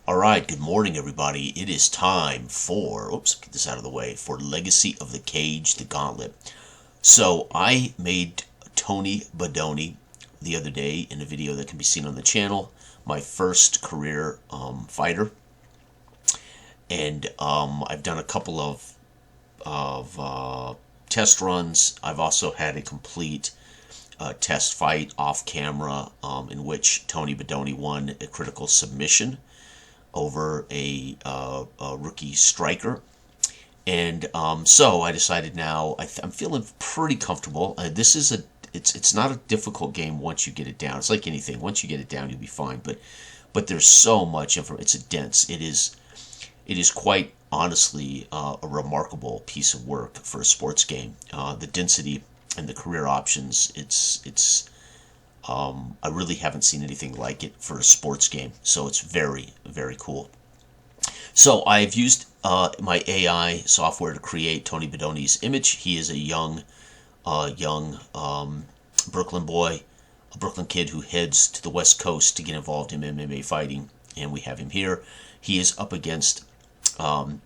All right, good morning, everybody. It is time for, oops, get this out of the way, for Legacy of the Cage, the Gauntlet. So I made Tony Badoni the other day in a video that can be seen on the channel, my first career fighter. And I've done a couple of test runs. I've also had a complete test fight off camera in which Tony Badoni won a critical submission over a rookie striker. And so I decided now I'm feeling pretty comfortable. It's not a difficult game once you get it down. It's like anything. Once you get it down, you'll be fine. But there's so much information. It's dense. It is quite honestly a remarkable piece of work for a sports game. The density and the career options. I really haven't seen anything like it for a sports game, so it's very, very cool. So I've used my AI software to create Tony Badoni's image. He is a young Brooklyn boy, a Brooklyn kid who heads to the West Coast to get involved in MMA fighting, and we have him here. He is up against, oh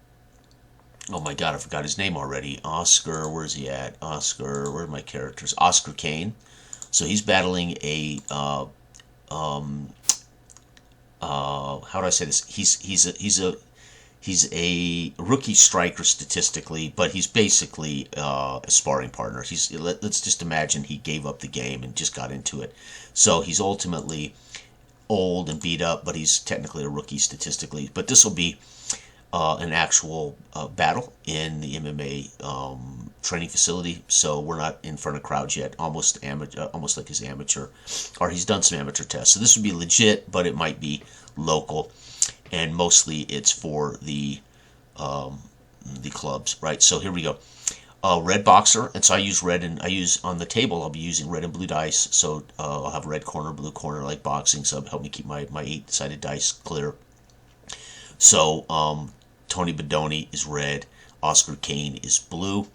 my God, I forgot his name already. Oscar, where's he at? Oscar, where are my characters? Oscar Kane. So he's battling a how do I say this? He's a rookie striker statistically, but he's basically a sparring partner. Let's just imagine he gave up the game and just got into it. So he's ultimately old and beat up, but he's technically a rookie statistically. But this will be an actual battle in the MMA training facility, so we're not in front of crowds yet. Almost like his amateur, or he's done some amateur tests. So this would be legit, but it might be local, and mostly it's for the clubs, right? So here we go. Red boxer, and so I use red, and I use on the table. I'll be using red and blue dice. So I'll have red corner, blue corner, like boxing. So it'll help me keep my 8-sided dice clear. So Tony Badoni is red, Oscar Kane is blue.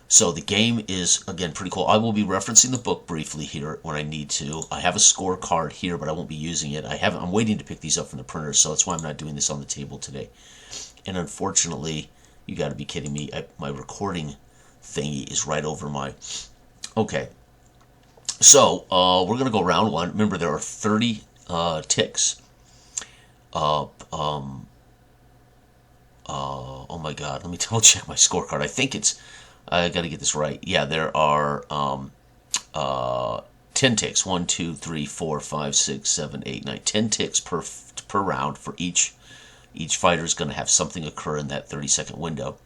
So the game is, again, pretty cool. I will be referencing the book briefly here when I need to. I have a scorecard here, but I won't be using it. I'm waiting to pick these up from the printer, so that's why I'm not doing this on the table today. And unfortunately, you got to be kidding me, my recording thingy is right over my... Okay. So we're going to go round one. Remember, there are 30 ticks. Oh my God, let me double check my scorecard. I got to get this right. Yeah, there are 10 ticks. 1, 2, 3, 4, 5, 6, 7, 8, 9. 10 ticks per round for each. Each fighter is going to have something occur in that 30-second window.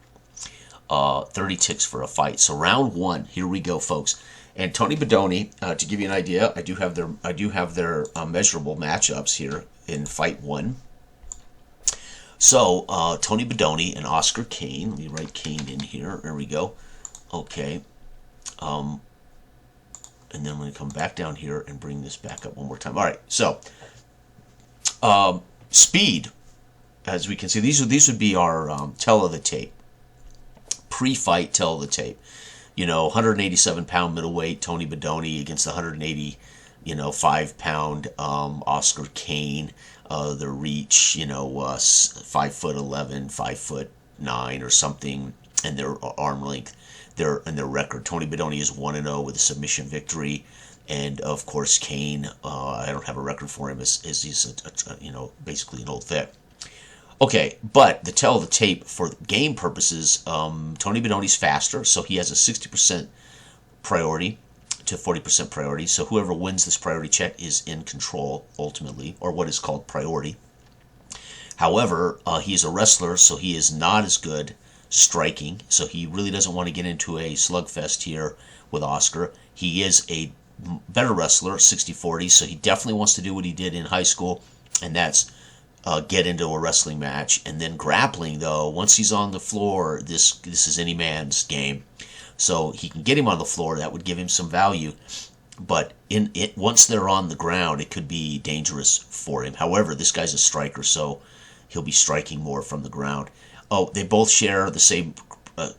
30 ticks for a fight. So round one, here we go, folks. And Tony Badoni, to give you an idea, I do have their measurable matchups here in fight one. So, Tony Badoni and Oscar Kane. Let me write Kane in here. There we go. Okay. And then I'm going to come back down here and bring this back up one more time. All right. So, speed, as we can see, these would be our tell of the tape. Pre-fight tell of the tape. 187-pound middleweight Tony Badoni against the 5-pound Oscar Kane. The reach, 5'11", 5'9", or something, and their arm length, their record. Tony Badoni is 1-0 with a submission victory, and of course Kane. I don't have a record for him as he's basically an old vet. Okay, but the tell of the tape for game purposes, Tony Badoni's faster, so he has a 60% priority to 40% priority. So whoever wins this priority check is in control ultimately, or what is called priority. However, he's a wrestler, so he is not as good striking. So he really doesn't want to get into a slugfest here with Oscar. He is a better wrestler, 60-40, so he definitely wants to do what he did in high school, and that's get into a wrestling match. And then grappling, though, once he's on the floor, this is any man's game. So he can get him on the floor. That would give him some value. But once they're on the ground, it could be dangerous for him. However, this guy's a striker, so he'll be striking more from the ground. Oh, they both share the same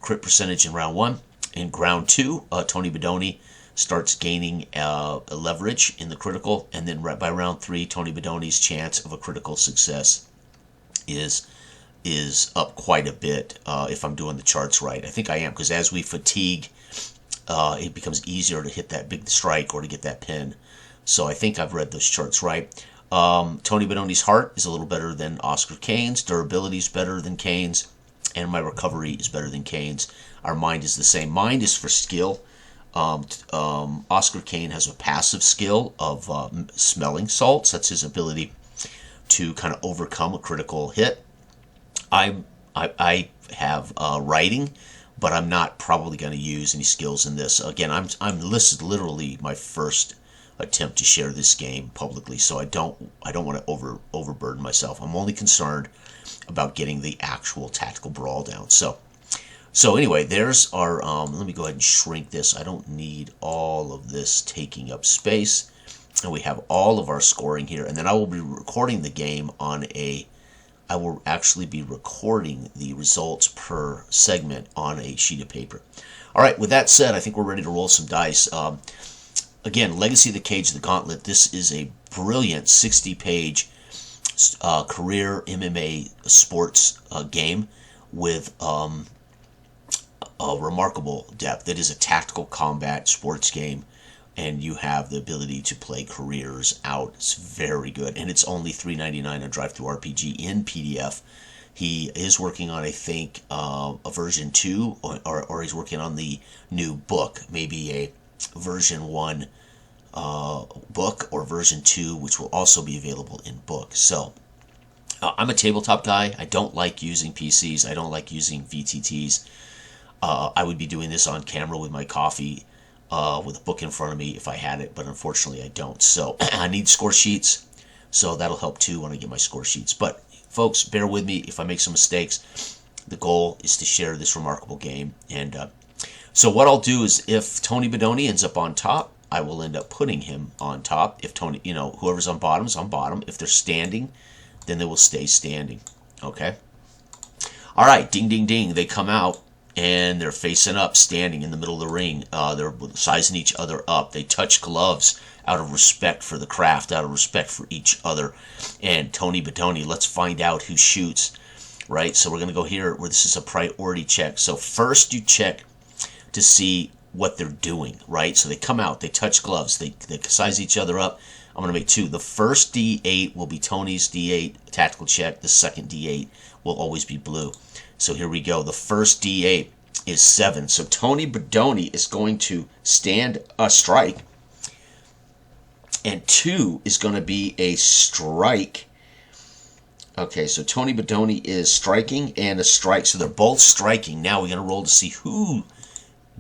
crit percentage in round one. In round two, Tony Badoni starts gaining leverage in the critical, and then right by round three, Tony Badoni's chance of a critical success is up quite a bit if I'm doing the charts right. I think I am, because as we fatigue, it becomes easier to hit that big strike or to get that pin. So I think I've read those charts right. Tony Badoni's heart is a little better than Oscar Kane's. Durability is better than Kane's. And my recovery is better than Kane's. Our mind is the same. Mind is for skill. Oscar Kane has a passive skill of smelling salts. That's his ability to kind of overcome a critical hit. I have writing, but I'm not probably going to use any skills in this. Again, this is literally my first attempt to share this game publicly, so I don't want to overburden myself. I'm only concerned about getting the actual tactical brawl down. So anyway, there's our. Let me go ahead and shrink this. I don't need all of this taking up space, and we have all of our scoring here. And then I will be recording the game on a. I will actually be recording the results per segment on a sheet of paper. All right. With that said, I think we're ready to roll some dice. Again, Legacy of the Cage, the Gauntlet. This is a brilliant 60-page career MMA sports game with a remarkable depth. It is a tactical combat sports game, and you have the ability to play careers out. It's very good, and it's only $3.99 on DriveThruRPG in PDF. He is working on, I think, a version 2, or he's working on the new book, maybe a version 1 book or version 2, which will also be available in book. So I'm a tabletop guy. I don't like using PCs. I don't like using VTTs. I would be doing this on camera with my coffee, with a book in front of me if I had it, but unfortunately I don't. So I need score sheets, so that'll help too when I get my score sheets. But folks, bear with me if I make some mistakes. The goal is to share this remarkable game. And so what I'll do is, if Tony Badoni ends up on top, I will end up putting him on top. If Tony, whoever's on bottom is on bottom. If they're standing, then they will stay standing. Okay? All right, ding, ding, ding. They come out, and they're facing up, standing in the middle of the ring. They're sizing each other up. They touch gloves out of respect for the craft, out of respect for each other. And Tony Badoni, let's find out who shoots, right? So we're going to go here where this is a priority check. So first you check to see what they're doing, right? So they come out, they touch gloves, they size each other up. I'm going to make 2. The first D8 will be Tony's D8 tactical check. The second D8 will always be blue. So here we go. The first D8 is 7. So Tony Badoni is going to stand a strike, and 2 is going to be a strike. Okay, so Tony Badoni is striking and a strike. So they're both striking. Now we're going to roll to see who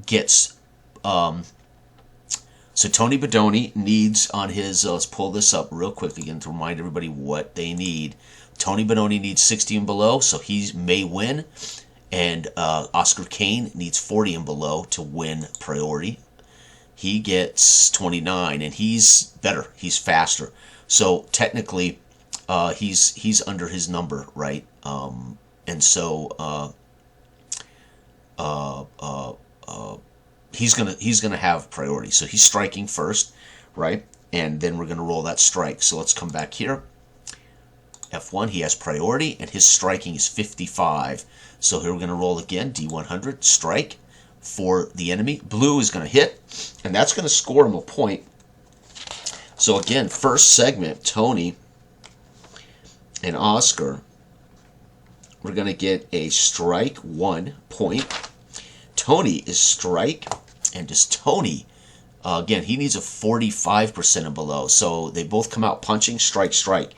gets. So Tony Badoni needs on his. Let's pull this up real quick again to remind everybody what they need. Tony Badoni needs 60 and below, so he may win. And Oscar Kane needs 40 and below to win priority. He gets 29, and he's better. He's faster. So technically, he's under his number, right? And so he's gonna have priority. So he's striking first, right? And then we're gonna roll that strike. So let's come back here. F1, he has priority, and his striking is 55. So here we're going to roll again, D100, strike for the enemy. Blue is going to hit, and that's going to score him a point. So again, first segment, Tony and Oscar, we're going to get a strike, 1 point. Tony is strike, and does Tony, again, he needs a 45% and below. So they both come out punching, strike, strike.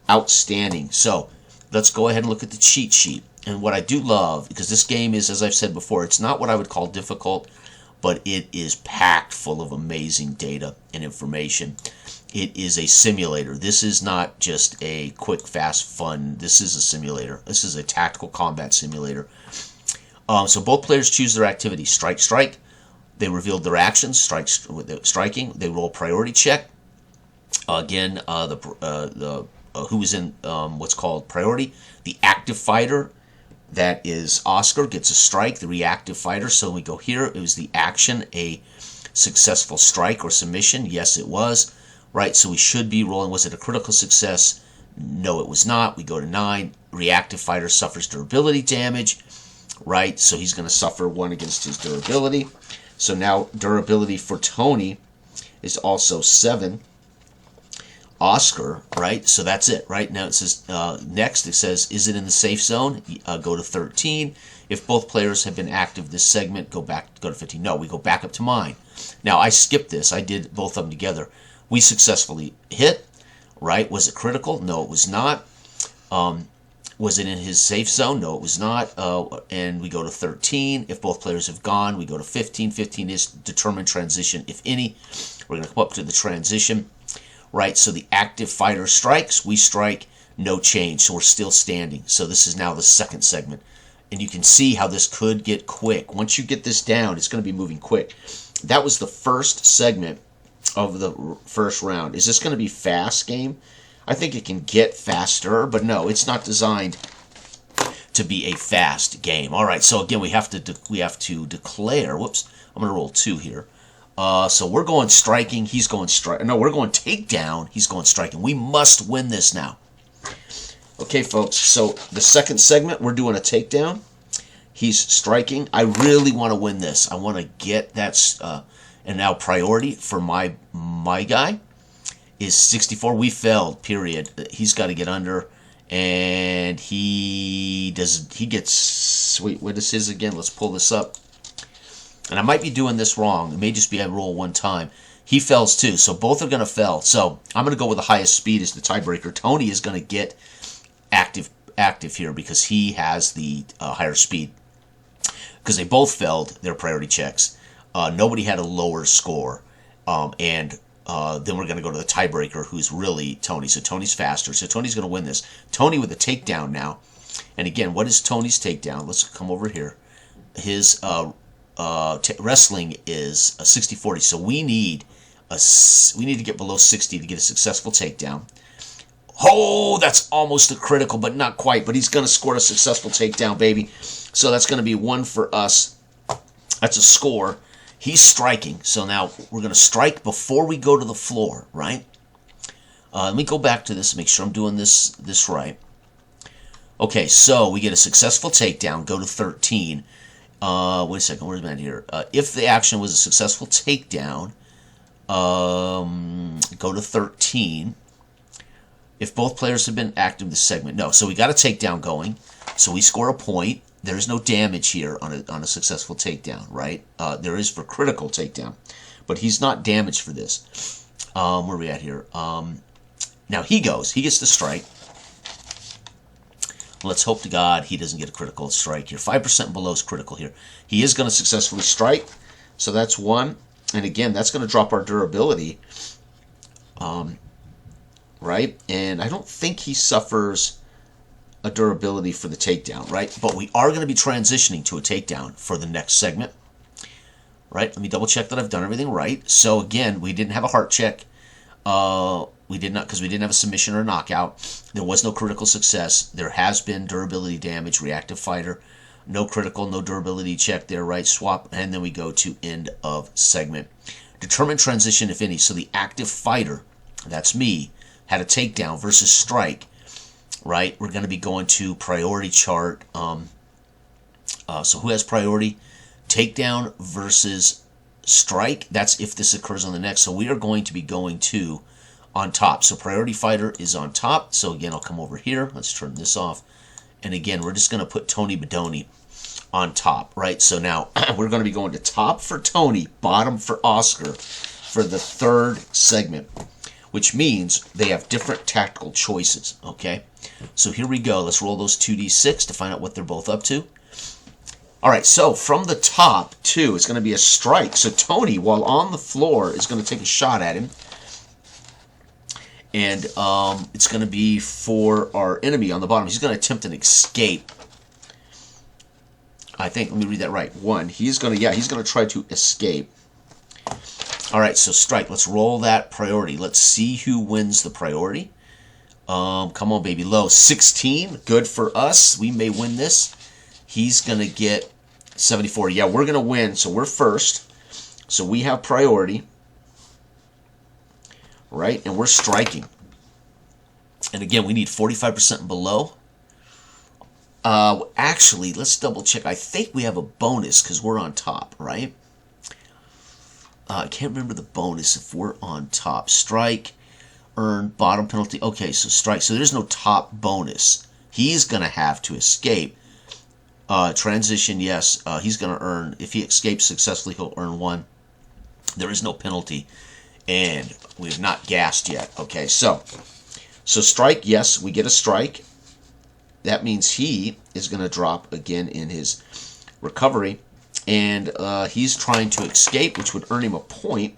Outstanding. So let's go ahead and look at the cheat sheet. And what I do love, because this game is, as I've said before, it's not what I would call difficult, but it is packed full of amazing data and information. It is a simulator. This is not just a quick, fast, fun. This is a simulator. This is a tactical combat simulator. So both players choose their activity. Strike, strike. They revealed their actions. Striking. They roll priority check. Again, who is in what's called priority. The active fighter, that is Oscar, gets a strike. The reactive fighter, so we go here. It was the action, a successful strike or submission. Yes, it was. Right, so we should be rolling. Was it a critical success? No, it was not. We go to 9. Reactive fighter suffers durability damage, right? So he's going to suffer 1 against his durability. So now durability for Tony is also 7. Oscar, right? So that's it, right? Now it says, next it says, is it in the safe zone? Go to 13. If both players have been active this segment, go to 15. No, we go back up to mine. Now I skipped this. I did both of them together. We successfully hit, right? Was it critical? No, it was not. Was it in his safe zone? No, it was not. And we go to 13. If both players have gone, we go to 15. 15 is determined transition, if any. We're going to come up to the transition, right? So the active fighter strikes. We strike. No change. So we're still standing. So this is now the second segment. And you can see how this could get quick. Once you get this down, it's going to be moving quick. That was the first segment of the first round. Is this going to be fast game? I think it can get faster, but no, it's not designed to be a fast game. All right, so again, we have to declare. Whoops, I'm going to roll 2 here. So we're going striking. He's going strike. No, we're going takedown. He's going striking. We must win this now. Okay, folks. So the second segment, we're doing a takedown. He's striking. I really want to win this. I want to get that. And now priority for my guy is 64. We failed, period. He's got to get under, and he gets, wait, what is his again? Let's pull this up. And I might be doing this wrong. It may just be I roll 1 time. He fails too, so both are going to fail. So I'm going to go with the highest speed as the tiebreaker. Tony is going to get active here because he has the higher speed. Because they both failed their priority checks. Nobody had a lower score. And then we're going to go to the tiebreaker, who's really Tony. So Tony's faster. So Tony's going to win this. Tony with a takedown now. And again, what is Tony's takedown? Let's come over here. His wrestling is a 60-40. So we need to get below 60 to get a successful takedown. Oh, that's almost a critical, but not quite. But he's going to score a successful takedown, baby. So that's going to be 1 for us. That's a score. He's striking. So now we're going to strike before we go to the floor, right? Let me go back to this and make sure I'm doing this right. Okay, so we get a successful takedown. Go to 13. Wait a second. Where's that here? If the action was a successful takedown, go to 13. If both players have been active this segment. No, so we got a takedown going. So we score a point. There's no damage here on a successful takedown, right? There is for critical takedown. But he's not damaged for this. Where are we at here? Now he goes. He gets the strike. Let's hope to God he doesn't get a critical strike here. 5% below is critical here. He is going to successfully strike. So that's 1. And again, that's going to drop our durability. Right? And I don't think he suffers a durability for the takedown, right? But we are going to be transitioning to a takedown for the next segment. Right? Let me double check that I've done everything right. So again, we didn't have a heart check. We did not, because we didn't have a submission or a knockout. There was no critical success. There has been durability damage, reactive fighter. No critical, no durability check there, right? Swap, and then we go to end of segment. Determined transition, if any. So the active fighter, that's me, had a takedown versus strike, right? We're going to be going to priority chart. So who has priority? Takedown versus strike. That's if this occurs on the next. So we are going to be going to on top. So priority fighter is on top. So again, I'll come over here. Let's turn this off. And again, we're just going to put Tony Badoni on top, right? So now we're going to be going to top for Tony, bottom for Oscar for the third segment, which means they have different tactical choices, okay? So here we go. Let's roll those 2d6 to find out what they're both up to. All right, so from the top, 2, it's going to be a strike. So Tony, while on the floor, is going to take a shot at him. And it's going to be for our enemy on the bottom. He's going to attempt an escape. I think, let me read that right. 1, he's going to try to escape. All right, so strike. Let's roll that priority. Let's see who wins the priority. Come on, baby. Low. 16. Good for us. We may win this. He's going to get 74. Yeah, we're going to win, so we're first. So we have priority. Right? And we're striking. And again, we need 45% and below. Actually, let's double check. I think we have a bonus because we're on top, right? I can't remember the bonus if we're on top. Strike, earn, bottom penalty. Okay, so strike. So there's no top bonus. He's going to have to escape. Transition, yes. He's going to earn, if he escapes successfully, he'll earn 1. There is no penalty. And we have not gassed yet. Okay, so strike, yes, we get a strike. That means he is going to drop again in his recovery. And he's trying to escape, which would earn him a point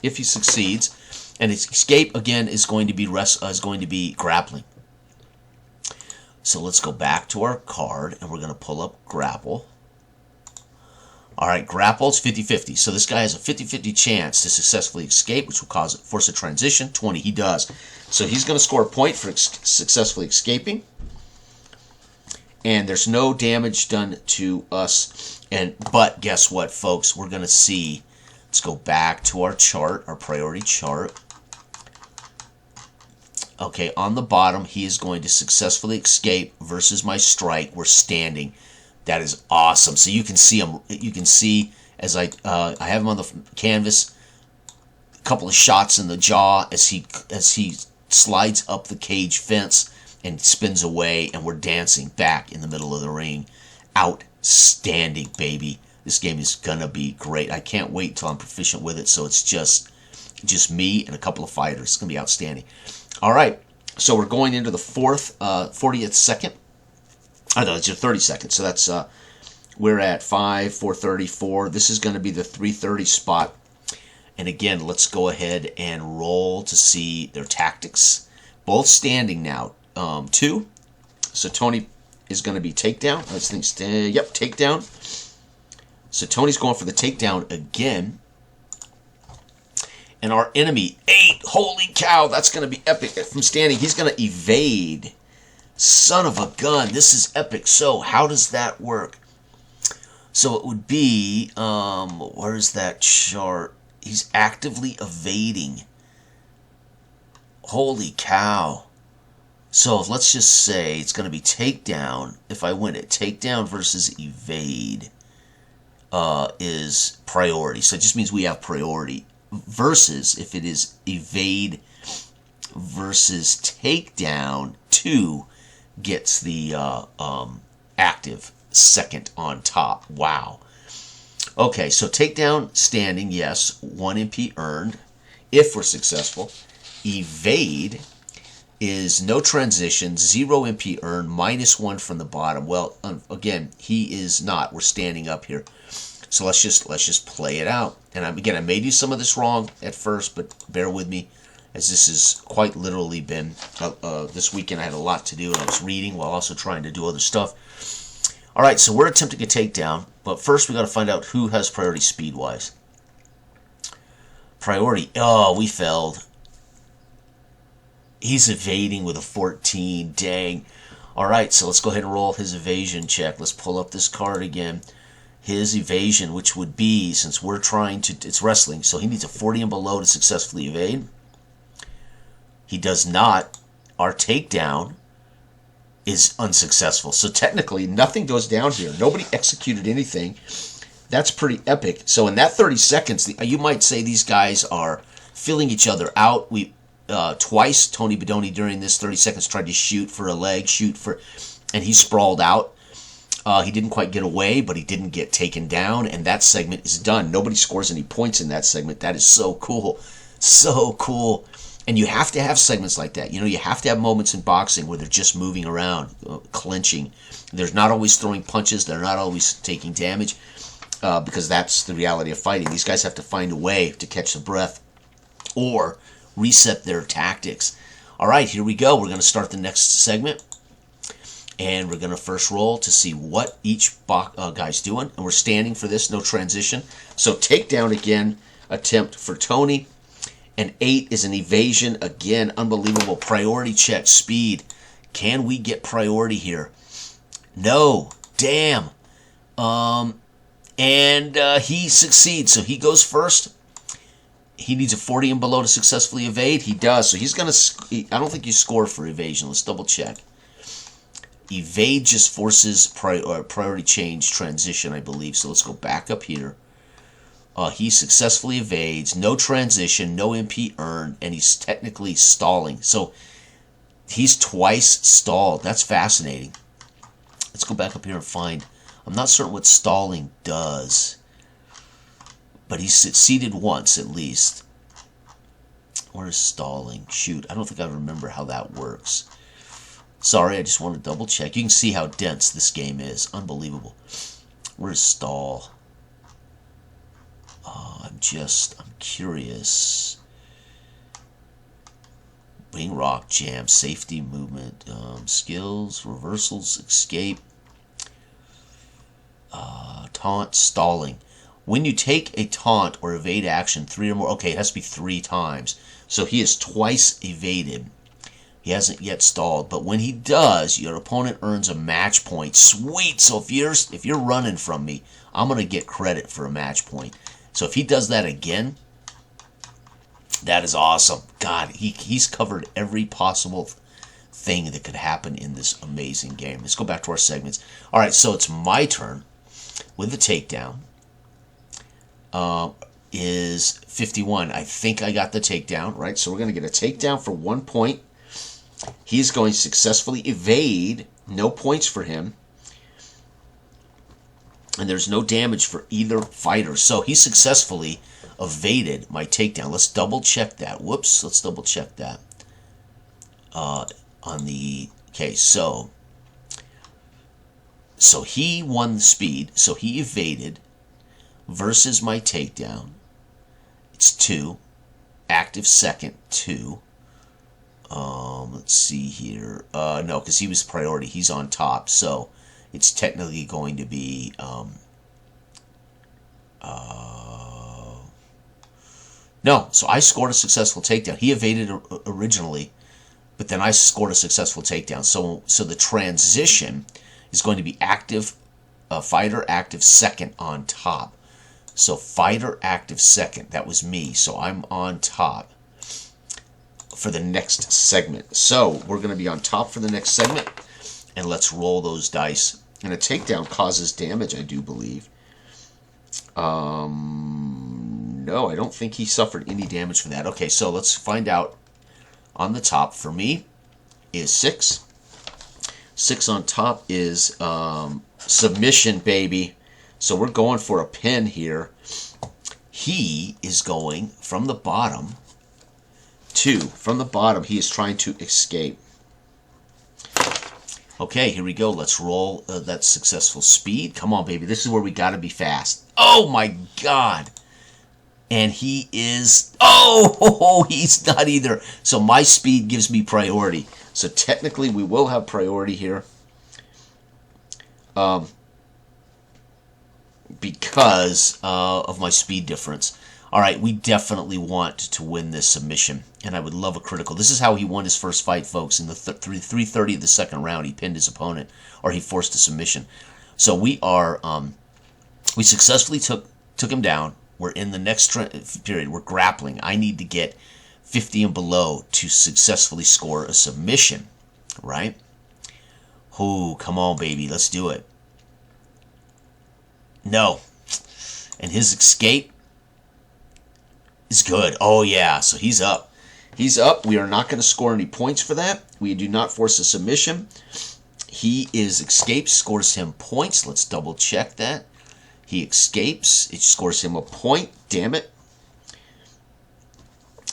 if he succeeds. And his escape, again, is going to be grappling. So let's go back to our card, and we're going to pull up grapple. All right, grapple is 50-50. So this guy has a 50-50 chance to successfully escape, which will force a transition. 20, he does. So he's going to score a point for successfully escaping. And there's no damage done to us. But guess what, folks? We're going to see. Let's go back to our chart, our priority chart. Okay, on the bottom, he is going to successfully escape versus my strike. We're standing. That is awesome. So you can see him. You can see as I have him on the canvas. A couple of shots in the jaw as he slides up the cage fence and spins away, and we're dancing back in the middle of the ring. Outstanding, baby. This game is gonna be great. I can't wait till I'm proficient with it. So it's just me and a couple of fighters. It's gonna be outstanding. All right, so we're going into the 40th second. I know it's your 30 seconds. So that's we're at 5, 4:34. This is going to be the 3:30 spot. And again, let's go ahead and roll to see their tactics. Both standing now. 2. So Tony is going to be takedown. Let's think. Yep, takedown. So Tony's going for the takedown again. And our enemy, 8. Holy cow, that's going to be epic. From standing, he's going to evade. Son of a gun, this is epic. So how does that work? So it would be, where's that chart? He's actively evading. Holy cow. So let's just say it's going to be takedown. If I win it, takedown versus evade is priority. So it just means we have priority. Versus if it is evade versus takedown, 2 gets the active second on top. Wow. Okay, so takedown standing, yes, 1 MP earned if we're successful. Evade is no transition, 0 MP earned, -1 from the bottom. Well, again, he is not. We're standing up here. So let's just play it out. And I may do some of this wrong at first, but bear with me, as this has quite literally been this weekend. I had a lot to do, and I was reading while also trying to do other stuff. All right, so we're attempting a takedown, but first we got to find out who has priority speed-wise. Priority. Oh, we failed. He's evading with a 14. Dang. All right, so let's go ahead and roll his evasion check. Let's pull up this card again. His evasion, which would be, since we're trying to, it's wrestling, so he needs a 40 and below to successfully evade. He does not. Our takedown is unsuccessful. So technically, nothing goes down here. Nobody executed anything. That's pretty epic. So in that 30 seconds, you might say these guys are filling each other out. We twice, Tony Badoni during this 30 seconds tried to shoot for a leg, and he sprawled out. He didn't quite get away, but he didn't get taken down, and that segment is done. Nobody scores any points in that segment. That is so cool. So cool. And you have to have segments like that. You know, you have to have moments in boxing where they're just moving around, clinching. They're not always throwing punches. They're not always taking damage, because that's the reality of fighting. These guys have to find a way to catch the breath or reset their tactics. All right, here we go. We're going to start the next segment. And we're going to first roll to see what each guy's doing. And we're standing for this, no transition. So takedown again, attempt for Tony. And 8 is an evasion. Again, unbelievable. Priority check, speed. Can we get priority here? No. Damn. And he succeeds. So he goes first. He needs a 40 and below to successfully evade. He does. So he's going to... I don't think you score for evasion. Let's double check. Evade just forces priority change transition, I believe. So let's go back up here. He successfully evades. No transition. No MP earned. And he's technically stalling. So he's twice stalled. That's fascinating. Let's go back up here and find... I'm not certain what stalling does. But he succeeded once, at least. Where's stalling? Shoot, I don't think I remember how that works. Sorry, I just want to double check. You can see how dense this game is. Unbelievable. Where's stall? I'm curious. Wing rock, jam, safety, movement, skills, reversals, escape, taunt, stalling. When you take a taunt or evade action 3 or more, okay, it has to be 3 times. So he has twice evaded. He hasn't yet stalled, but when he does, your opponent earns a match point. Sweet. So if you're running from me, I'm going to get credit for a match point. So if he does that again, that is awesome. God, he's covered every possible thing that could happen in this amazing game. Let's go back to our segments. All right, so it's my turn with the takedown. Is 51. I think I got the takedown, right? So we're going to get a takedown for 1 point. He's going to successfully evade. No points for him. And there's no damage for either fighter. So he successfully evaded my takedown. Let's double check that. Whoops. Let's double check that. Okay, so he won the speed. So he evaded versus my takedown. It's 2. Active second, 2. Let's see here. No, because he was priority. He's on top. So it's technically going to be... no, so I scored a successful takedown. He evaded originally, but then I scored a successful takedown. So the transition is going to be active, fighter active second on top. So fighter active second, that was me. So I'm on top for the next segment. So we're going to be on top for the next segment, and let's roll those dice. And a takedown causes damage, I do believe. No, I don't think he suffered any damage for that. Okay, so let's find out. On the top for me is 6. 6 on top is submission, baby. So we're going for a pin here. He is going from the bottom to, from the bottom, he is trying to escape. Okay, here we go. Let's roll that successful speed. Come on, baby. This is where we got to be fast. Oh, my God. And he is... Oh, he's not either. So my speed gives me priority. So technically, we will have priority here. Because of my speed difference. All right, we definitely want to win this submission, and I would love a critical. This is how he won his first fight, folks. In the 3:30 of the second round, he pinned his opponent, or he forced a submission. So we are, we successfully took him down. We're in the next period. We're grappling. I need to get 50 and below to successfully score a submission, right? Oh, come on, baby. Let's do it. No. And his escape is good. Oh, yeah. So he's up. He's up. We are not going to score any points for that. We do not force a submission. He is escapes, scores him points. Let's double check that. He escapes. It scores him a point. Damn it.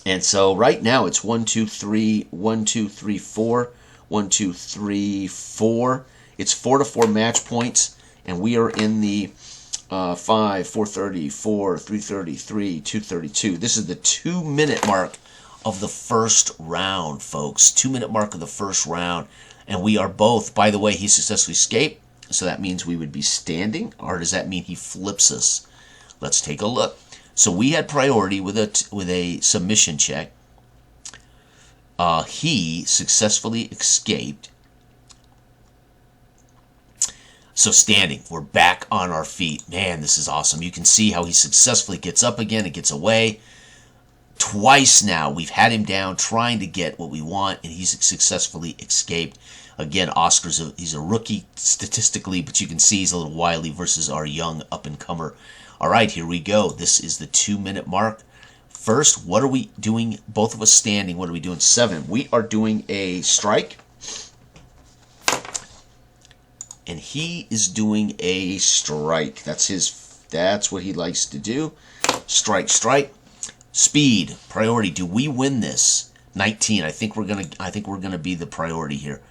And so right now it's 1, 2, 3, 1, 2, 3, 4. 1, 2, 3, 4. It's 4 to 4 match points. And we are in the 5, 4:30, 4, 3:30, 3, 2:32. This is the 2-minute mark of the first round, folks. 2-minute mark of the first round. And we are both, by the way, he successfully escaped. So that means we would be standing, or does that mean he flips us? Let's take a look. So we had priority with a submission check. He successfully escaped. So standing, we're back on our feet. Man, this is awesome. You can see how he successfully gets up again and gets away. Twice now we've had him down trying to get what we want, and he's successfully escaped. Again, he's a rookie statistically, but you can see he's a little wily versus our young up-and-comer. All right, here we go. This is the 2-minute mark. First, what are we doing? Both of us standing. What are we doing? 7. We are doing a strike. And he is doing a strike. That's what he likes to do. Strike, strike. Speed, priority. Do we win this? 19. I think we're gonna be the priority here.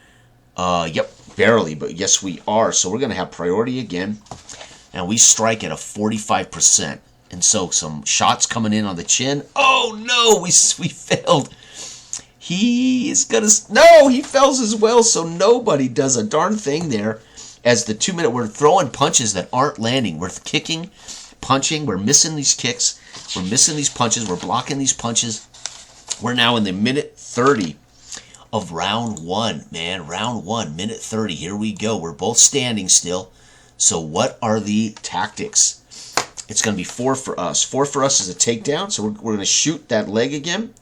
Yep, barely, but yes we are. So we're gonna have priority again. And we strike at a 45%. And so some shots coming in on the chin. Oh no, we failed. He fails as well, so nobody does a darn thing there. As the 2-minute, we're throwing punches that aren't landing. We're kicking, punching, we're missing these kicks, we're missing these punches, we're blocking these punches. We're now in the minute 30 of round 1, man. Round 1, minute 30. Here we go. We're both standing still. So what are the tactics? It's going to be 4 for us. 4 for us is a takedown, so we're going to shoot that leg again.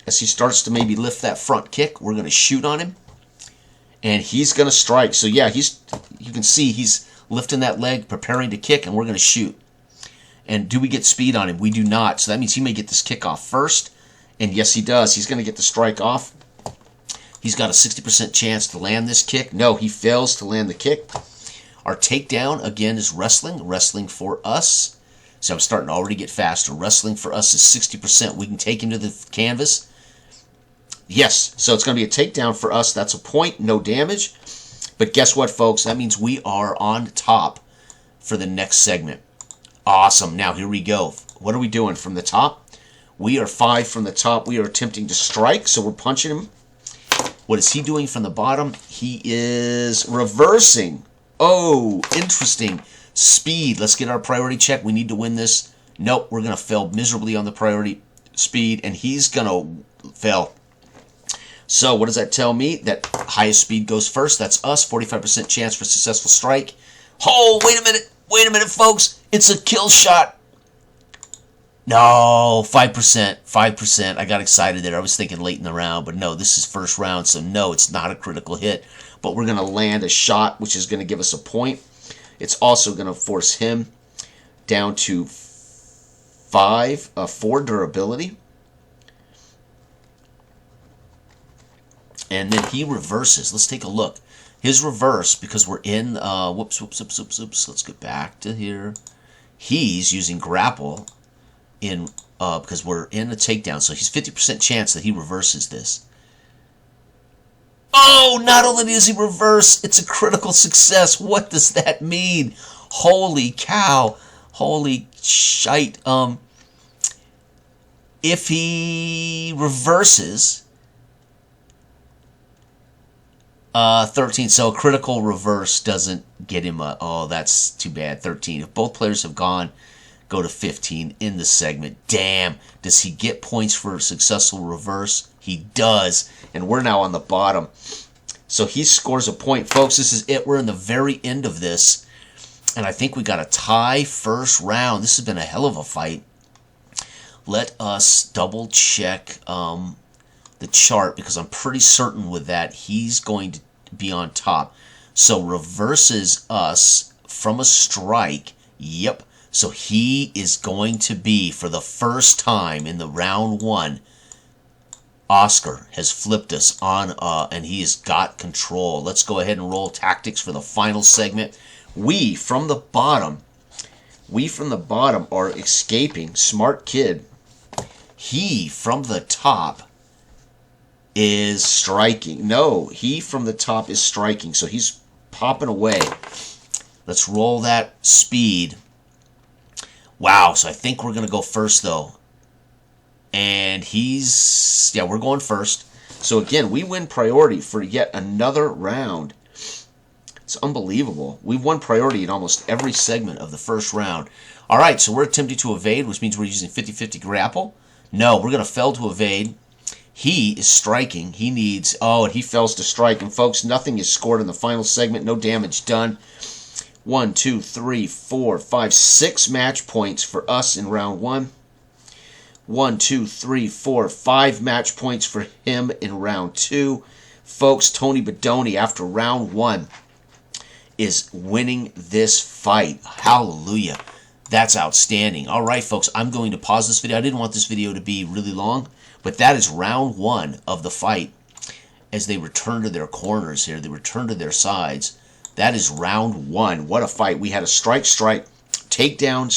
As he starts to maybe lift that front kick, we're going to shoot on him. And he's going to strike. So yeah, you can see he's lifting that leg, preparing to kick, and we're going to shoot. And do we get speed on him? We do not. So that means he may get this kick off first. And yes, he does. He's going to get the strike off. He's got a 60% chance to land this kick. No, he fails to land the kick. Our takedown, again, is wrestling. Wrestling for us. So I'm starting to already get faster. Wrestling for us is 60%. We can take him to the canvas. Yes, so it's going to be a takedown for us. That's a point, no damage. But guess what, folks? That means we are on top for the next segment. Awesome. Now, here we go. What are we doing from the top? We are 5 from the top. We are attempting to strike, so we're punching him. What is he doing from the bottom? He is reversing. Oh, interesting. Speed. Let's get our priority check. We need to win this. Nope, we're going to fail miserably on the priority speed, and he's going to fail. So what does that tell me? That highest speed goes first. That's us. 45% chance for successful strike. Oh, wait a minute. Wait a minute, folks. It's a kill shot. No, 5%. 5%. I got excited there. I was thinking late in the round, but no, this is first round, so no, it's not a critical hit. But we're going to land a shot, which is going to give us a point. It's also going to force him down to 4 durability. And then he reverses. Let's take a look. His reverse, because we're in, whoops. Let's get back to here. He's using grapple in, because we're in a takedown. So he's 50% chance that he reverses this. Oh, not only does he reverse, it's a critical success. What does that mean? Holy cow. Holy shite. If he reverses... 13, so a critical reverse doesn't get him a... Oh, that's too bad. 13. If both players have gone, go to 15 in the segment. Damn. Does he get points for a successful reverse? He does. And we're now on the bottom. So he scores a point. Folks, this is it. We're in the very end of this. And I think we got a tie first round. This has been a hell of a fight. Let us double check the chart, because I'm pretty certain with that he's going to be on top. So reverses us from a strike. Yep. So he is going to be, for the first time in the round 1, Oscar has flipped us on, and he has got control. Let's go ahead and roll tactics for the final segment. We from the bottom are escaping. Smart kid. He from the top is striking. No, he from the top is striking, so he's popping away. Let's roll that speed. Wow, so I think we're going to go first, though. And we're going first. So again, we win priority for yet another round. It's unbelievable. We've won priority in almost every segment of the first round. All right, so we're attempting to evade, which means we're using 50-50 grapple. No, we're going to fail to evade. He is striking. He needs... Oh, and he fails to strike. And folks, nothing is scored in the final segment. No damage done. 1, 2, 3, 4, 5, 6 match points for us in round 1. 1, 2, 3, 4, 5 match points for him in round 2. Folks, Tony Badoni, after round 1, is winning this fight. Hallelujah. That's outstanding. All right, folks, I'm going to pause this video. I didn't want this video to be really long, but that is round 1 of the fight as they return to their corners here. They return to their sides. That is round 1. What a fight. We had a strike, takedown,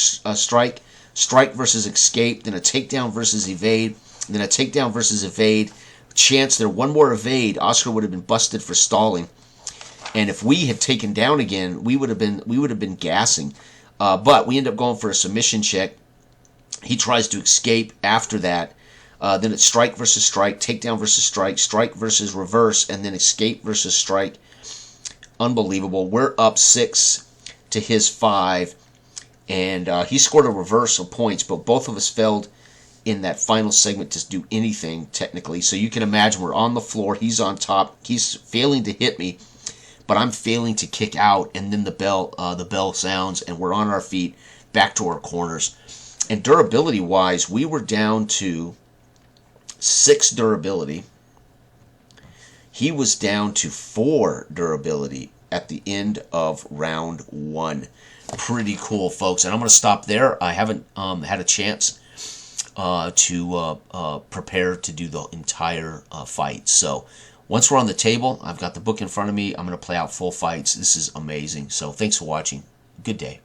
strike versus escape, then a takedown versus evade, then a takedown versus evade. Chance there, one more evade, Oscar would have been busted for stalling. And if we had taken down again, we would have been gassing. But we end up going for a submission check. He tries to escape after that. Then it's strike versus strike, takedown versus strike versus reverse, and then escape versus strike. Unbelievable. We're up 6 to his 5. And he scored a reverse of points, but both of us failed in that final segment to do anything technically. So you can imagine we're on the floor. He's on top. He's failing to hit me, but I'm failing to kick out. And then the bell sounds, and we're on our feet, back to our corners. And durability-wise, we were down to 6 durability. He was down to 4 durability at the end of round 1. Pretty cool, folks. And I'm going to stop there. I haven't had a chance to prepare to do the entire fight. So once we're on the table, I've got the book in front of me. I'm going to play out full fights. This is amazing. So thanks for watching. Good day.